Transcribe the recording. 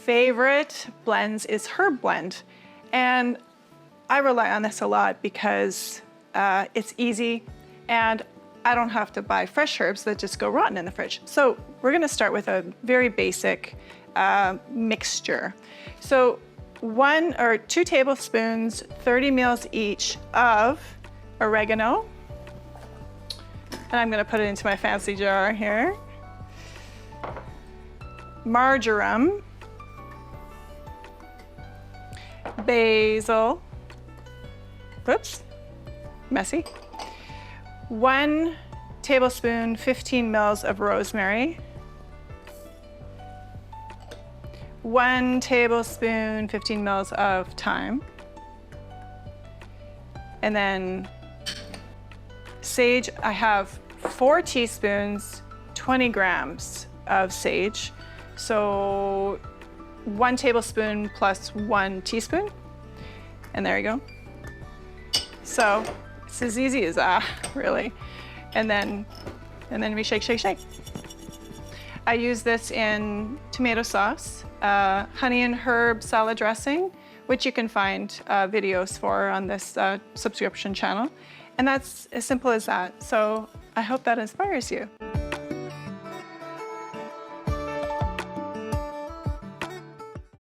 favorite blends is herb blend. And I rely on this a lot because it's easy and I don't have to buy fresh herbs that just go rotten in the fridge. So we're gonna start with a very basic mixture. So 1 or 2 tablespoons, 30 mils each of oregano. And I'm gonna put it into my fancy jar here. Marjoram. Basil. Oops, messy. 1 tablespoon, 15 mils of rosemary. 1 tablespoon, 15 mils of thyme. And then sage, I have 4 teaspoons, 20 grams of sage. So 1 tablespoon plus 1 teaspoon. And there you go. So it's as easy as that, really. And then we shake, shake, shake. I use this in tomato sauce, honey and herb salad dressing, which you can find videos for on this subscription channel. And that's as simple as that. So I hope that inspires you.